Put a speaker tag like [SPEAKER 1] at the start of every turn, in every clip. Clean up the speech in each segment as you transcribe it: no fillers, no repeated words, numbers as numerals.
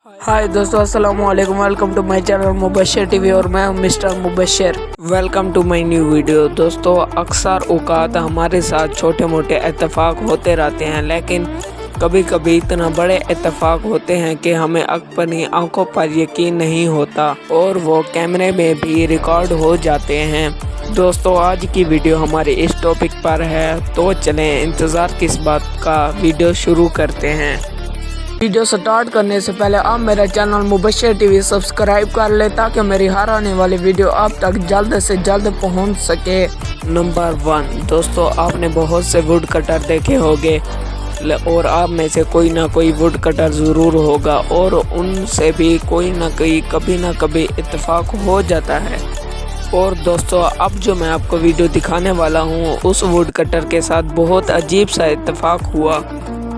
[SPEAKER 1] हाय दोस्तों, अस्सलाम वालेकुम। Welcome to my channel Mubashir TV और मैं हूं mister Mubashir. Welcome to my new video. दोस्तों, अक्सर औकात हमारे साथ छोटे मोटे इत्तेफाक होते रहते हैं, लेकिन कभी कभी इतना बड़े इत्तेफाक होते हैं कि हमें अपनी आंखों पर यकीन नहीं होता और वो कैमरे में भी रिकॉर्ड हो जाते हैं। दोस्तों, आज की वीडियो हमारे इस टॉपिक पर है, तो चलें इंतज़ार किस बात का, वीडियो शुरू करते हैं। वीडियो स्टार्ट करने से पहले आप मेरा चैनल मुबशर टीवी सब्सक्राइब कर ले ताकि मेरी हर आने वाली वीडियो आप तक जल्द से जल्द पहुंच सके। नंबर 1, दोस्तों आपने बहुत से वुड कटर देखे होंगे और आप में से कोई ना कोई वुड कटर ज़रूर होगा और उनसे भी कोई ना कोई कभी ना कभी इत्तेफाक हो जाता है। और दोस्तों, अब जो मैं आपको वीडियो दिखाने वाला हूँ उस वुड कटर के साथ बहुत अजीब सा इत्तेफाक हुआ।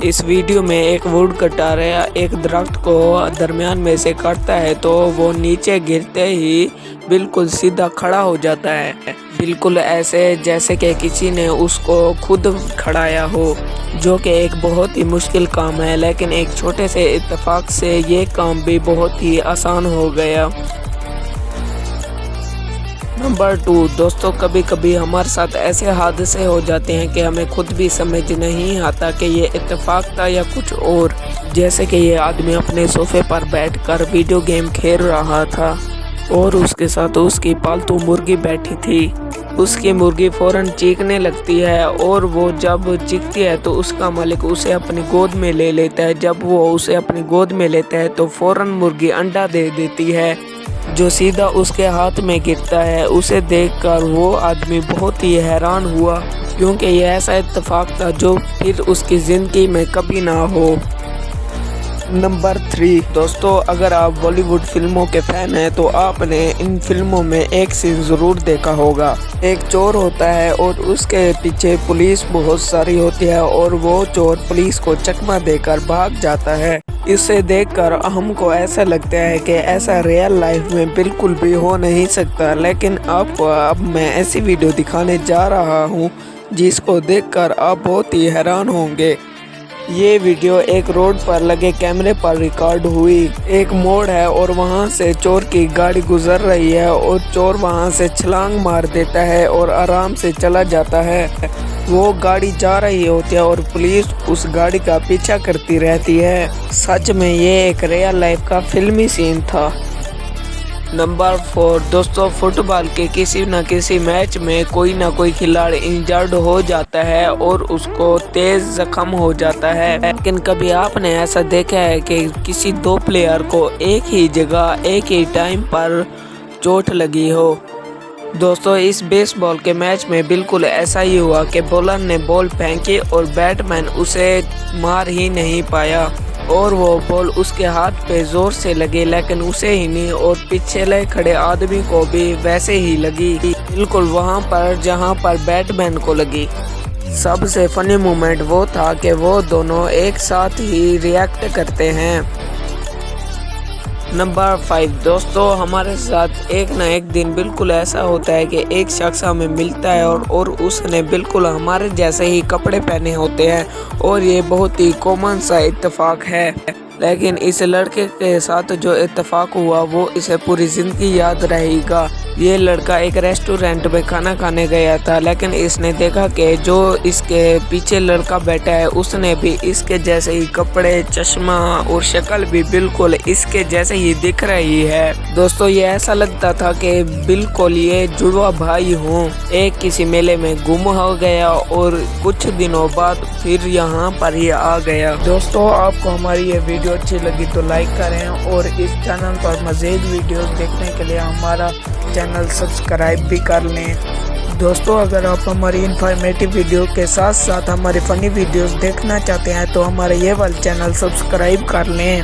[SPEAKER 1] इस वीडियो में एक वुड कटर एक दरख्त को दरमियान में से काटता है तो वो नीचे गिरते ही बिल्कुल सीधा खड़ा हो जाता है, बिल्कुल ऐसे जैसे कि किसी ने उसको खुद खड़ाया हो, जो कि एक बहुत ही मुश्किल काम है। लेकिन एक छोटे से इत्तेफाक से ये काम भी बहुत ही आसान हो गया। नंबर 2, दोस्तों कभी कभी हमारे साथ ऐसे हादसे हो जाते हैं कि हमें खुद भी समझ नहीं आता कि ये इत्तेफाक था या कुछ और। जैसे कि ये आदमी अपने सोफे पर बैठकर वीडियो गेम खेल रहा था और उसके साथ उसकी पालतू मुर्गी बैठी थी। उसकी मुर्गी फ़ौरन चीखने लगती है और वो जब चीखती है तो उसका मालिक उसे अपनी गोद में ले लेता है। जब वो उसे अपनी गोद में लेता है तो फ़ौरन मुर्गी अंडा दे देती है, जो सीधा उसके हाथ में गिरता है। उसे देखकर वो आदमी बहुत ही हैरान हुआ, क्योंकि यह ऐसा इत्तेफाक था जो फिर उसकी ज़िंदगी में कभी ना हो। नंबर 3, दोस्तों अगर आप बॉलीवुड फिल्मों के फैन हैं तो आपने इन फिल्मों में एक सीन ज़रूर देखा होगा। एक चोर होता है और उसके पीछे पुलिस बहुत सारी होती है और वो चोर पुलिस को चकमा देकर भाग जाता है। इसे देखकर हमको ऐसा लगता है कि ऐसा रियल लाइफ में बिल्कुल भी हो नहीं सकता, लेकिन आपको अब मैं ऐसी वीडियो दिखाने जा रहा हूँ जिसको देखकर आप बहुत ही हैरान होंगे। ये वीडियो एक रोड पर लगे कैमरे पर रिकॉर्ड हुई। एक मोड़ है और वहाँ से चोर की गाड़ी गुजर रही है और चोर वहाँ से छलांग मार देता है और आराम से चला जाता है। वो गाड़ी जा रही होती है और पुलिस उस गाड़ी का पीछा करती रहती है। सच में ये एक रियल लाइफ का फिल्मी सीन था। नंबर 4, दोस्तों फुटबॉल के किसी न किसी मैच में कोई ना कोई खिलाड़ी इंजर्ड हो जाता है और उसको तेज जख्म हो जाता है। लेकिन कभी आपने ऐसा देखा है कि किसी 2 प्लेयर को एक ही जगह एक ही टाइम पर चोट लगी हो? दोस्तों, इस बेसबॉल के मैच में बिल्कुल ऐसा ही हुआ कि बॉलर ने बॉल फेंकी और बैट्समैन उसे मार ही नहीं पाया और वो बॉल उसके हाथ पे ज़ोर से लगी, लेकिन उसे ही नहीं और पीछे खड़े आदमी को भी वैसे ही लगी, बिल्कुल वहाँ पर जहाँ पर बैट्समैन को लगी। सबसे फनी मोमेंट वो था कि वो दोनों एक साथ ही रिएक्ट करते हैं। नंबर 5, दोस्तों हमारे साथ एक ना एक दिन बिल्कुल ऐसा होता है कि एक शख्स हमें मिलता है और उसने बिल्कुल हमारे जैसे ही कपड़े पहने होते हैं और ये बहुत ही कॉमन सा इत्तेफाक है। लेकिन इस लड़के के साथ जो इत्तेफाक हुआ वो इसे पूरी ज़िंदगी याद रहेगा। ये लड़का एक रेस्टोरेंट में खाना खाने गया था, लेकिन इसने देखा कि जो इसके पीछे लड़का बैठा है उसने भी इसके जैसे ही कपड़े, चश्मा और शक्ल भी बिल्कुल इसके जैसे ही दिख रही है। दोस्तों, ये ऐसा लगता था कि बिल्कुल ये जुड़वा भाई हों। एक किसी मेले में गुम हो गया और कुछ दिनों बाद फिर यहाँ पर ही आ गया। दोस्तों, आपको हमारी ये वीडियो अच्छी लगी तो लाइक करें और इस चैनल पर मज़ीद वीडियोस देखने के लिए हमारा चैनल सब्सक्राइब भी कर लें। दोस्तों, अगर आप हमारी इन्फॉर्मेटिव वीडियो के साथ साथ हमारी फ़नी वीडियोस देखना चाहते हैं तो हमारे ये वाला चैनल सब्सक्राइब कर लें।